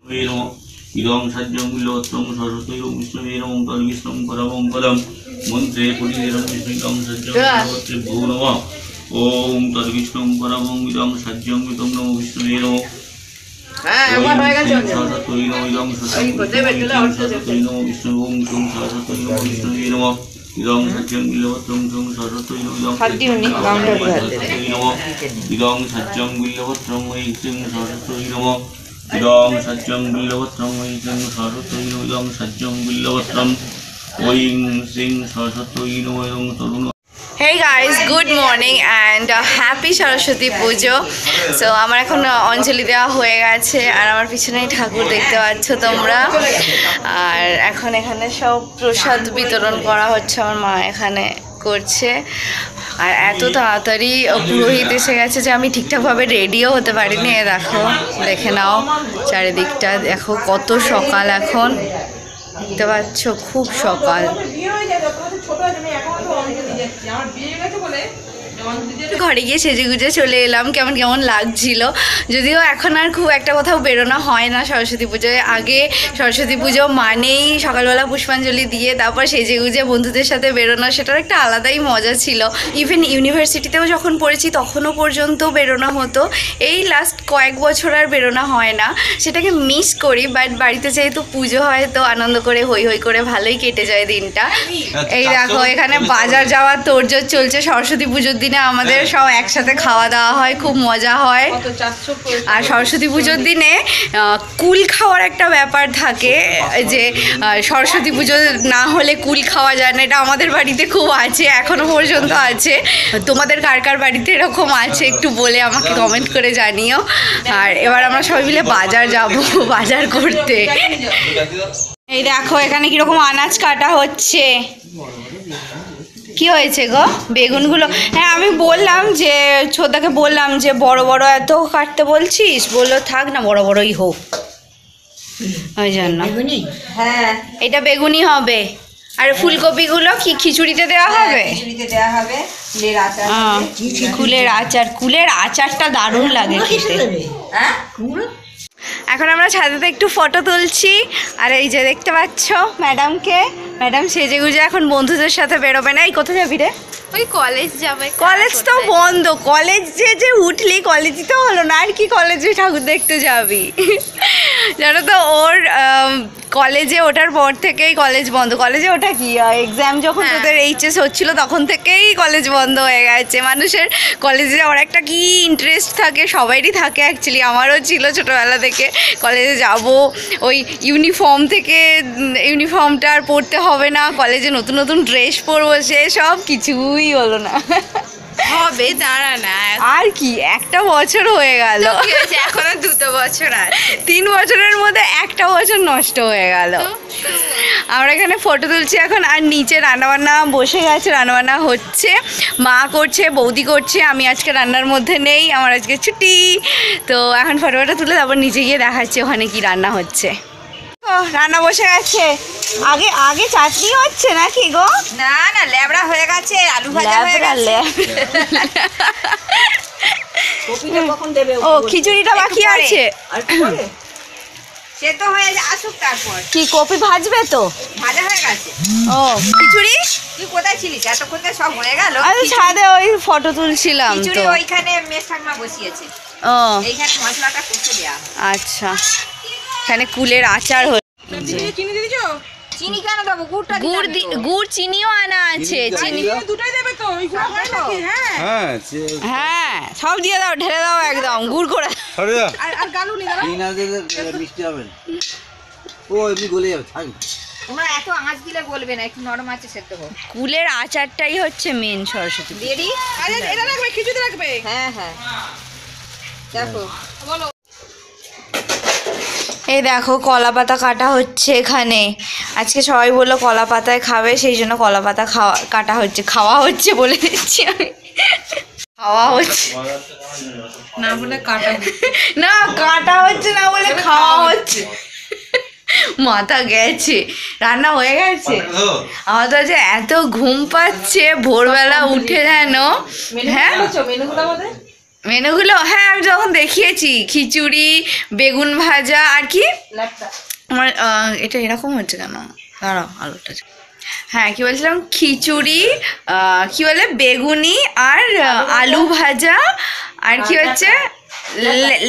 ইদং সাজ্জং বিলবত্রং সরস্বতৈরং বিষ্ণুবেরং তদ্বিষ্ণুং পরমঙ্গলম মন্ত্রে পুরীরেরং বিষ্ণুং সাজ্জং বিলবত্রে ভো নমঃ ওম তদ্বিষ্ণুং পরমং ইদং সাজ্জং বিতং নমো বিষ্ণুবেরং ইদং সরস্বতৈ নমো বিষ্ণুবং তং সরস্বতৈ নমো বিষ্ণুবে নমঃ ইদং সাজ্জং বিলবত্রং তং সরস্বতৈ ইদং ইদং সাজ্জং বিলবত্রং ইদং সরস্বতৈ নমঃ ইদং সত্যং বিল্লবত্রং ঐং সরস্বতৈ ইদং সত্যং বিল্লবত্রং ঐং শ্রীং সরস্বতৈ নমঃ তরুণ। Hey guys, good morning and happy Saraswati Puja. So আমার এখন অঞ্জলি দেওয়া হয়ে গেছে আর আমার পিছনেই ঠাকুর দেখতে পাচ্ছ তোমরা। আর এখন এখানে সব প্রসাদ বিতরণ করা হচ্ছে, আমার মা এখানে করছে। আর এত তাড়াতাড়ি পুরোহিত এসে গেছে যে আমি ঠিকঠাকভাবে রেডিও হতে পারিনি। দেখো, দেখে নাও চারিদিকটা, দেখো কত সকাল এখন, দেখতে পাচ্ছ খুব সকাল। ঘরে গিয়ে সেজেগুজে চলে এলাম, কেমন কেমন লাগছিল। যদিও এখন আর খুব একটা কোথাও বেরোনো হয় না সরস্বতী পুজোয়। আগে সরস্বতী পুজো মানেই সকালবেলা পুষ্পাঞ্জলি দিয়ে তারপর সেজেগুজে বন্ধুদের সাথে বেরোনো, সেটার একটা আলাদাই মজা ছিল। ইভেন ইউনিভার্সিটিতেও যখন পড়েছি তখনও পর্যন্ত বেরোনো হতো। এই লাস্ট কয়েক বছর আর বেরোনো হয় না, সেটাকে মিস করি। বাট বাড়িতে যেহেতু পুজো হয় তো আনন্দ করে হই হই করে ভালোই কেটে যায় দিনটা। এই দেখো এখানে বাজার যাওয়ার তোড়জোড় চলছে। সরস্বতী পুজোর দিনে আমাদের সব একসাথে খাওয়া দাওয়া হয়, খুব মজা হয়। আর সরস্বতী পুজোর দিনে কুল খাওয়ার একটা ব্যাপার থাকে, যে সরস্বতী পুজো না হলে কুল খাওয়া যায় না। এটা আমাদের বাড়িতে খুব আছে, এখনো পর্যন্ত আছে। তোমাদের কার কার বাড়িতে এরকম আছে একটু বলে আমাকে কমেন্ট করে জানিও। আর এবার আমরা সবাই মিলে বাজার যাব, বাজার করতে। এই দেখো এখানে কিরকম আনাজ কাটা হচ্ছে। কি হয়েছে গো? বেগুনগুলো, হ্যাঁ আমি বললাম যে ছোটাকে বললাম যে বড় বড় এত কাটতে বলছিস, বললো থাক না বড় বড়ই হোক, ওই জন্য। হ্যাঁ এটা বেগুনি হবে। আর ফুলকপিগুলো কি খিচুড়িতে দেওয়া হবে? খিচুড়িতে দেওয়া হবে। কুলের আচার, কুলের আচারটা দারুণ লাগে খেতে। এখন আমরা ছাদেতে একটু ফটো তুলছি। আর এই যে দেখতে পাচ্ছ ম্যাডামকে, ম্যাডাম সেজেগুজে এখন বন্ধুদের সাথে বেরোবে না। এই কোথায় যাবি রে? ওই কলেজ যাবে। কলেজ তো বন্ধ, কলেজ যে উঠলি কলেজই তো হলো না, আর কি কলেজে ঠাকুর দেখতে যাবি? জানো তো ওর কলেজে ওঠার পর থেকেই কলেজ বন্ধ। কলেজে ওঠা কি, এক্সাম যখন তোদের এইচএস হচ্ছিল তখন থেকেই কলেজ বন্ধ হয়ে গেছে। মানুষের কলেজে যাওয়ার একটা কি ইন্টারেস্ট থাকে, সবারই থাকে অ্যাকচুয়ালি, আমারও ছিল ছোটোবেলা থেকে। কলেজে যাব, ওই ইউনিফর্ম থেকে ইউনিফর্মটা আর পরতে হবে না, কলেজে নতুন নতুন ড্রেস পরবো, সে সব কিছুই হলো না। হবে, দাঁড়া না, আর কি একটা বছর হয়ে গেল, এখনো 2 বছর আছে। 3 বছরের মধ্যে একটা বছর নষ্ট হয়ে গেল। আমরা এখানে ফটো তুলছি এখন। আর নিচে রান্নাবান্না বসে গেছে, রান্নাবান্না হচ্ছে, মা করছে, বৌদি করছে। আমি আজকে রান্নার মধ্যে নেই, আমার আজকে ছুটি। তো এখন ফটোটা তুলে তারপর নিচে গিয়ে দেখাচ্ছি ওখানে কি রান্না হচ্ছে। রান্না বসে গেছে। আগে আগে চাটনি হচ্ছে নাকি গো? না না, ল্যাবড়া হয়ে গেছে, আলু ভাজা হয়ে গেছে। ও খিচুড়িটা বাকি আছে, সে তো হয়ে আসুক তারপর। কি কপি ভাজবে তো? ভাজা হয়ে গেছে। ও খিচুড়ি তুই কোথায় ছিলিস এতক্ষণ? সব হয়ে গেল। আমি ছাদে ওই ফটো তুলছিলাম তো। খিচুড়ি ওইখানে মেস ঠাকমা বসিয়েছে, ও এইখানে মশলাটা কষে দেয়া। আচ্ছা, এখানে কুলের আচার হচ্ছে। চিনি কেন দেবো? গুড়টা গুড় চিনিও আনা আছে। চিনি দুটোই দেবে তো? হ্যাঁ সব দিয়ে দাও, ঢেলে দাও একদম গুড় করে। আর গালু নি দাও। মিষ্টি হবে না, ও এমনি গলে যাবে। থাক, তোমরা এত আঁচ দিলে বলবে না, একটু নরম আছে সেদ্ধ হোক। কুলের আচারটাই হচ্ছে মেন সরস্বতী। রেডি? আরে এটা রাখবে, খিচুড়ি রাখবে। হ্যাঁ হ্যাঁ, দেখো বলো। এই দেখো কলা পাতা কাটা হচ্ছে এখানে। আজকে সবাই বললো কলা পাতায় খাবে, সেই জন্য কলা পাতা কাটা হচ্ছে, খাওয়া হচ্ছে বলে দিচ্ছি আমি। খাওয়া হচ্ছে না বলে কাটা, না কাটা হচ্ছে না বলে খাওয়া হচ্ছে। মাথা গেছে, রান্না হয়ে গেছে। আমার তো যে এত ঘুম পাচ্ছে ভোরবেলা উঠে যেন। হ্যাঁ মেনুগুলো হ্যাঁ আমি যখন দেখিয়েছি, খিচুড়ি, বেগুন ভাজা আর কি আমার এটা এরকম হচ্ছে কেন, দাঁড়াও আলুটা, হ্যাঁ কি বলছিলাম, খিচুড়ি, কি বলে বেগুনি আর আলু ভাজা, আর কি হচ্ছে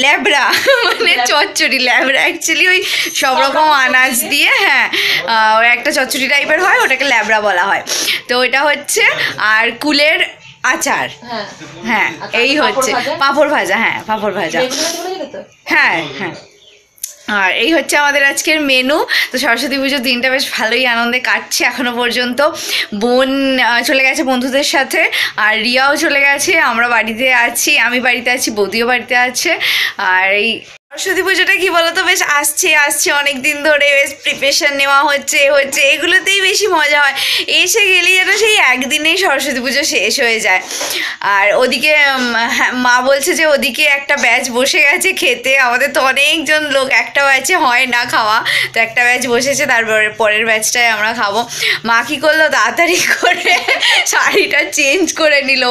ল্যাবড়া মানে চচ্চড়ি, ল্যাবড়া অ্যাকচুয়ালি ওই সব রকম আনাজ দিয়ে, হ্যাঁ ওই একটা চচ্চড়ি টাইপের হয়, ওটাকে ল্যাবড়া বলা হয়। তো ওইটা হচ্ছে, আর কুলের আচার, হ্যাঁ এই হচ্ছে পাঁপড় ভাজা, হ্যাঁ পাঁপড় ভাজা, হ্যাঁ হ্যাঁ। আর এই হচ্ছে আমাদের আজকের মেনু। তো সরস্বতী পুজোর দিনটা বেশ ভালোই আনন্দে কাটছে এখনো পর্যন্ত। বোন চলে গেছে বন্ধুদের সাথে, আর রিয়াও চলে গেছে, আমরা বাড়িতে আছি, আমি বাড়িতে আছি, বৌদিও বাড়িতে আছে। আর এই সরস্বতী পুজোটা কি বলতো, বেশ আসছে অনেক দিন ধরে, বেশ প্রিপারেশন নেওয়া হচ্ছে, এগুলোতেই বেশি মজা হয়। এসে গেলেই যেন সেই একদিনেই সরস্বতী পুজো শেষ হয়ে যায়। আর ওদিকে মা বলছে যে ওদিকে একটা ব্যাচ বসে গেছে খেতে, আমাদের তো অনেকজন লোক, একটা ব্যাচে হয় না খাওয়া, তো একটা ব্যাচ বসেছে, তারপরে পরের ব্যাচটায় আমরা খাবো। মা কী করলো, তাড়াতাড়ি করে শাড়িটা চেঞ্জ করে নিল,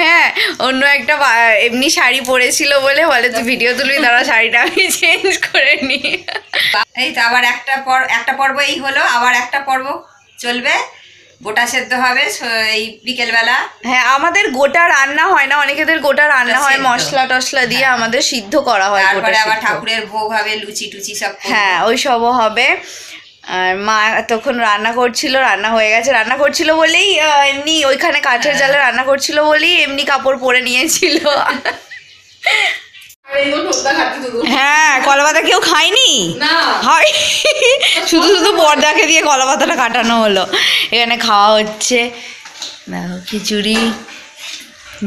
হ্যাঁ অন্য একটা এমনি শাড়ি পরেছিল বলে তুই ভিডিও তুলবি, তারা শাড়িটা আমি চেঞ্জ করে নি। এই তো আবার একটা পর্ব এই হলো, আবার একটা পর্ব চলবে, গোটা সেদ্ধ হবে এই বিকেলবেলা। হ্যাঁ আমাদের গোটা রান্না হয় না, অনেকেদের গোটা রান্না হয় মশলা টশলা দিয়ে, আমাদের সিদ্ধ করা হয়। তারপরে আবার ঠাকুরের ভোগ হবে, লুচি টুচি সব, হ্যাঁ ওই সবও হবে। আর মা তখন রান্না হয়ে গেছে, রান্না করছিল বলেই এমনি ওইখানে কাঠের জালে রান্না করছিল বলেই এমনি কাপড় পরে নিয়েছিল। হ্যাঁ কলা পাতা কেউ খায়নি, হয় শুধু বড়দাকে দিয়ে কলা পাতাটা কাটানো হলো। এখানে খাওয়া হচ্ছে, দেখো খিচুড়ি,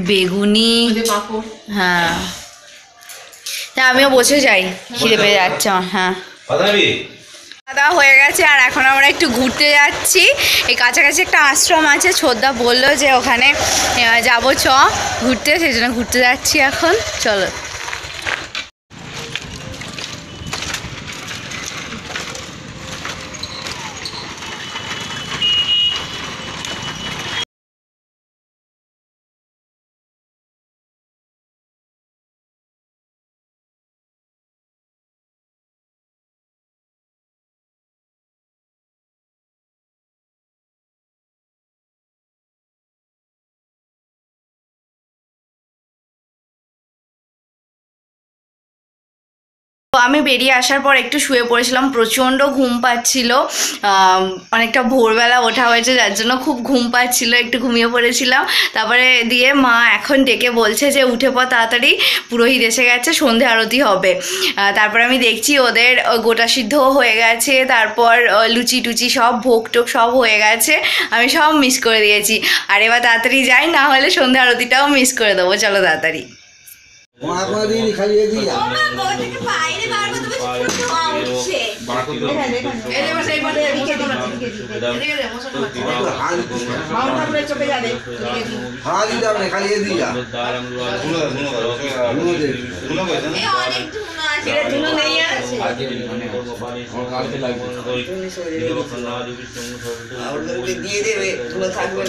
বেগুনি, হ্যাঁ তা আমিও বসে যাই, খিদে পেয়ে যাচ্ছে আমার। হ্যাঁ খাওয়া হয়ে গেছে, আর এখন আমরা একটু ঘুরতে যাচ্ছি। এই কাছাকাছি একটা আশ্রম আছে, ছোদ্দা বললো যে ওখানে যাবো ঘুরতে, সেই জন্য ঘুরতে যাচ্ছি এখন, চলো। আমি বেরিয়ে আসার পর একটু শুয়ে পড়েছিলাম, প্রচণ্ড ঘুম পাচ্ছিল, অনেকটা ভোরবেলা ওঠা হয়েছে যার জন্য খুব ঘুম পাচ্ছিল, একটু ঘুমিয়ে পড়েছিলাম। তারপরে দিয়ে মা এখন ডেকে বলছে যে উঠে পর তাড়াতাড়ি, পুরোহিত এসে গেছে, সন্ধে আরতি হবে। তারপর আমি দেখছি ওদের গোটা সিদ্ধও হয়ে গেছে, তারপর লুচি টুচি সব ভোগ টোক সব হয়ে গেছে, আমি সব মিস করে দিয়েছি। আর এবার তাড়াতাড়ি যাই, না হলে সন্ধে আরতিটাও মিস করে দেবো, চলো তাড়াতাড়ি। দিয়ে দেবে, থাকবে